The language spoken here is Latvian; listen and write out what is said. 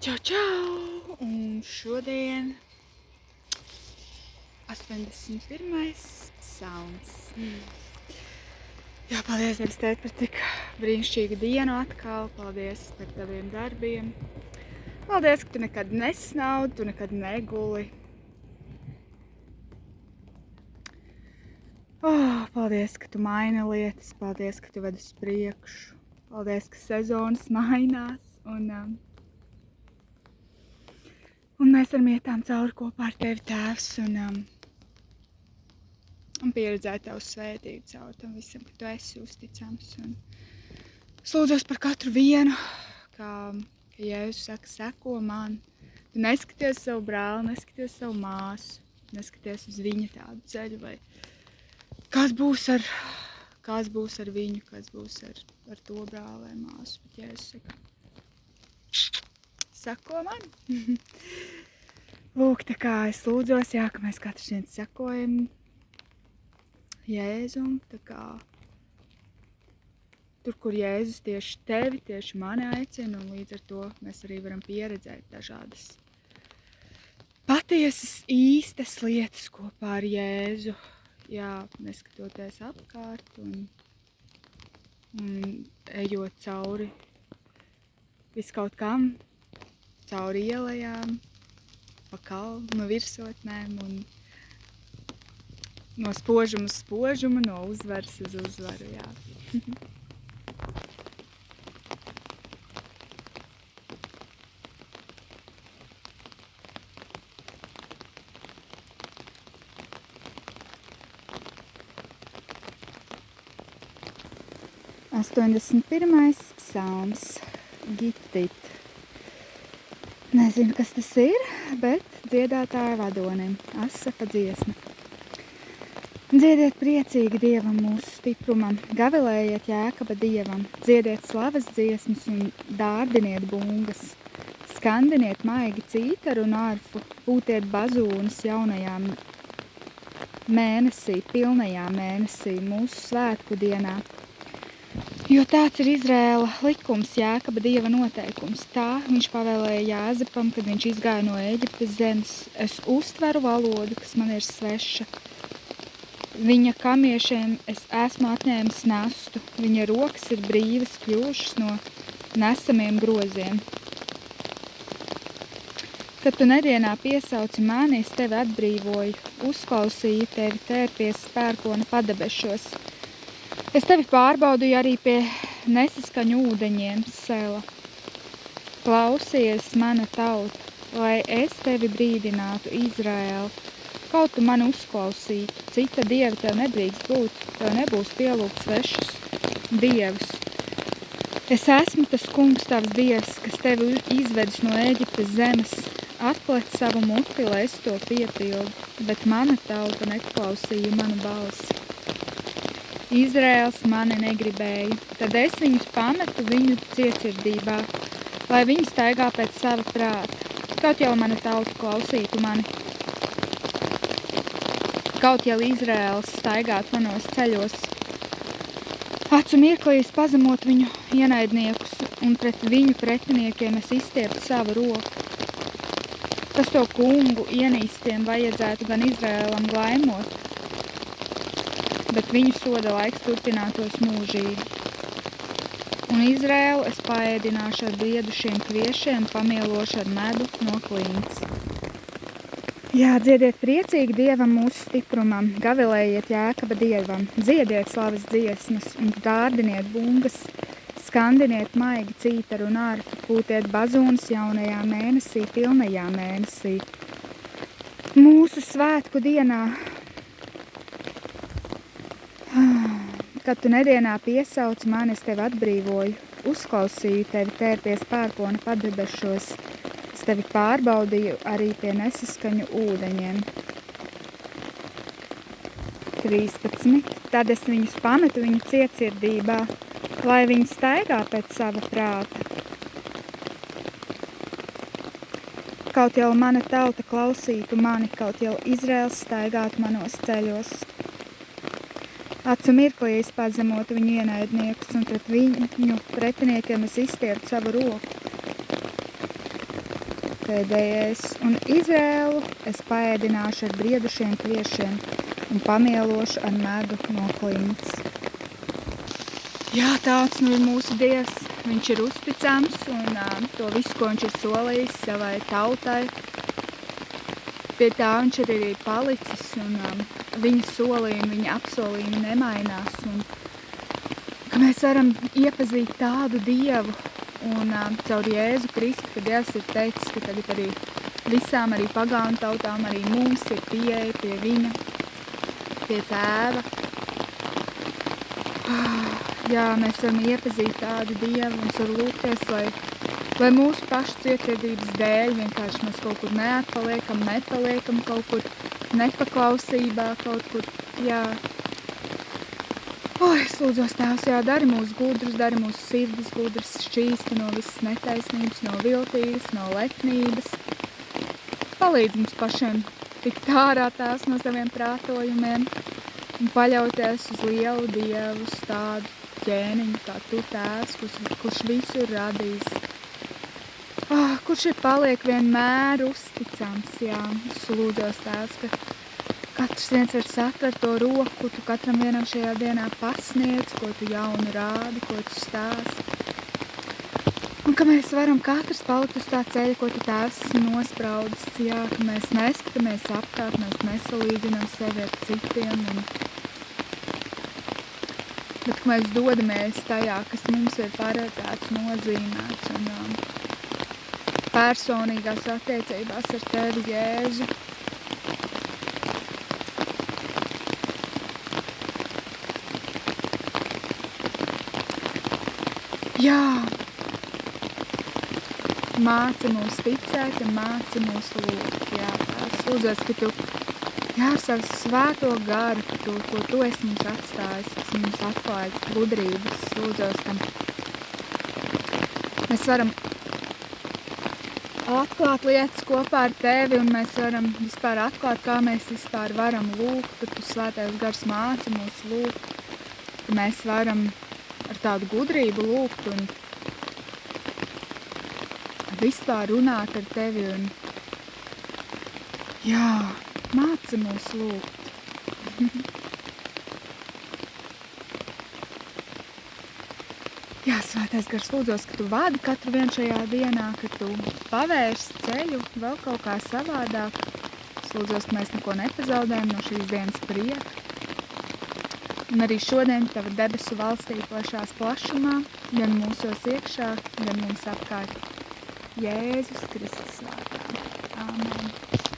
Čau, čau! Un šodien 81. psalms. Jā, paldies, Dievs, Tēt, par tik brīnišķīgu dienu atkal. Paldies par taviem darbiem. Paldies, ka tu nekad nesnaudi, tu nekad neguli. Paldies, ka tu maini lietas. Paldies, ka tu ved uz priekšu. Paldies, ka sezonas mainās. Un mēs varam iet tām cauri kopā ar tevi, Tēvs, un pieredzēt tavu svētību caur tam visam, ka tu esi uzticams. Un es lūdzos par katru vienu, kā Jēzus saka, seko man. Tu neskaties savu brāli, neskaties savu māsu, neskaties uz viņa tādu ceļu, vai kas būs ar viņu, kas būs ar to brāli vai māsu. Bet Jēzus saka, seko man. Lūk, tā kā es lūdzos, jā, ka mēs katrs viens sekojam Jēzum, tā kā tur, kur Jēzus tieši tevi, tieši mani aicina, un līdz ar to mēs arī varam pieredzēt dažādas patiesas, īstas lietas kopā ar Jēzu. Jā, neskatoties apkārt un ejot cauri viskaut kam, cauri ielajām, pa kalnu virsotnēm un no spožuma uz spožumu, no uzvaras uz uzvaru, jā. Astoņdesmit psalms, Gittit. Nezinu, kas tas ir, bet dziedātāja vadonim, Asafa dziesma. Dziediet priecīgi Dievam mūsu stiprumam, gavilējiet Jēkaba Dievam, dziediet slavas dziesmas un dārdiniet bungas, skandiniet maigi cītaru un arfu, pūtiet bazūnas jaunajā mēnesī, pilnajā mēnesī, mūsu svētku dienā. Jo tāds ir Izrēla likums, Jēkaba Dieva noteikums. Tā viņš pavēlēja Jāzepam, kad viņš izgāja no Ēģiptes zemes. Es uztveru valodu, kas man ir sveša. Viņa kamiešiem es esmu atņēmis nastu. Viņa rokas ir brīvas kļuvušas no nesamiem groziem. Kad tu nedienā piesauci mani, es tevi atbrīvoju, uzklausīju tevi tērpies spērkona padebešos. Es tevi pārbaudīju arī pie nesaskaņu ūdeņiem, Sela. Klausies, mana tauta, lai es tevi brīdinātu, Izraēlu. Kaut tu mani uzklausītu, cita dieva tev nedrīkst būt, tev nebūs pielūgt svešus dievus. Es esmu tas kungs tavs dievs, kas tevi izvedis no Ēģiptes zemes, atplec savu muti, lai es to piepildu, bet mana tauta neklausīja manu balsi. Izraēls mani negribēja, tad es viņus pametu viņu cietsirdībā, lai viņi staigā pēc sava prāta. Kaut jau mana tauta klausītu mani. Kaut jau Izraēls staigāt manos ceļos. Acu mirklīs pazemot viņu ienaidniekus un pret viņu pretiniekiem es izstieptu savu roku. Tas to kungu ienīstiem vajadzētu gan Izraēlam glaimot, bet viņu soda laiks turpinātos mūžīgi. Un Izraēlu es paēdināšu ar briedušiem kviešiem, pamielošu ar medu no klints. Jā, dziediet priecīgi Dievam mūsu stiprumam, gavilējiet Jēkaba Dievam, dziediet slavas dziesmas un dārdiniet bungas, skandiniet maigi cītaru un arfu, pūtiet bazūnas jaunajā mēnesī, pilnajā mēnesī. Mūsu svētku dienā, kad tu nedienā piesauci mani, es tevi atbrīvoju, uzklausīju tevi tērpies pērkona padebešos, es tevi pārbaudīju arī pie nesaskaņu ūdeņiem. 13. Tad es viņus pametu viņu cietsirdībā, lai viņi staigā pēc sava prāta. Kaut jau mana tauta klausītu mani, kaut jau Izraēls staigātu manos ceļos. Acu mirklī es pazemotu viņu ienaidniekus un pret viņu pretiniekiem es izstieptu savu roku. pēdējais. Un Izraēlu es paēdināšu ar briedušiem kviešiem un pamielošu ar medu no klints. Jā, tāds nu ir mūsu Dievs. Viņš ir uzticams un to visu, ko viņš ir solījis savai tautai. Pie tā viņš ir arī palicis un viņa solījumi, viņa apsolījumi nemainās. Un, ka mēs varam iepazīt tādu Dievu un caur Jēzu Kristu, ka Dievs ir teicis, ka tagad arī visām, arī pagānu tautām, arī mums ir pieeja pie viņa, pie tēva. Jā, mēs varam iepazīt tādu Dievu un varam lūgties, lai mūsu pašu cietsirdības dēļ vienkārši mēs kaut kur nepaliekam kaut kur nepaklausībā, kaut kur, jā. Es lūdzos Tēvs, jā, dari mūs gudrus, dari mūsu sirdis gudras, šķīsti no visas netaisnības, no viltības, no lepnības. Palīdz mums pašiem tikt ārā Tēvs no saviem prātojumiem un paļauties uz lielu Dievu, uz tādu ķēniņu, kā tu Tēvs, kurš visu ir radījis. Kurš ir paliek vienmēr uzticams, jā. Es lūdzos Tēvs, ka katrs viens var satvert to roku, tu katram vienam šajā dienā pasniedz, ko tu jaunu rādi, ko tu stāsti. Un ka mēs varam katrs palikt uz tā ceļa, ko tu Tēvs esi nospraudis, jā, ka mēs neskatāmies apkārt, mēs nesalīdzinām sevi ar citiem, bet ka mēs dodamies tajā, kas mums ir paredzēts, nozīmēts un personīgās attiecībās ar tevi, Jēzu. Jā, māci mūs ticēt un māci mūs lūgt, jā, Tēvs. Lūdzos, ka tu, jā, ar savu svēto garu, ko tu esi mums atstājis, kas mums atklāja gudrības. Lūdzos, ka mēs varam atklāt lietas kopā ar tevi un mēs varam vispār atklāt, kā mēs vispār varam lūgt, ka tu svētais gars māci mūs lūgt, ka mēs varam ar tādu gudrību lūgt un vispār runāt ar tevi un jā, māci mūs lūgt. Jā, svētais gars, lūdzos, ka tu vadi katru vienu šajā dienā, ka tu pavērsi ceļu vēl kaut kā savādāk. Es lūdzos, ka mēs neko nepazaudējam no šīs dienas prieka. Un arī šodien tava debesu valstī plašās plašumā, gan mūsos iekšā, gan mums apkārt. Jēzus Kristus vārdā. Āmen.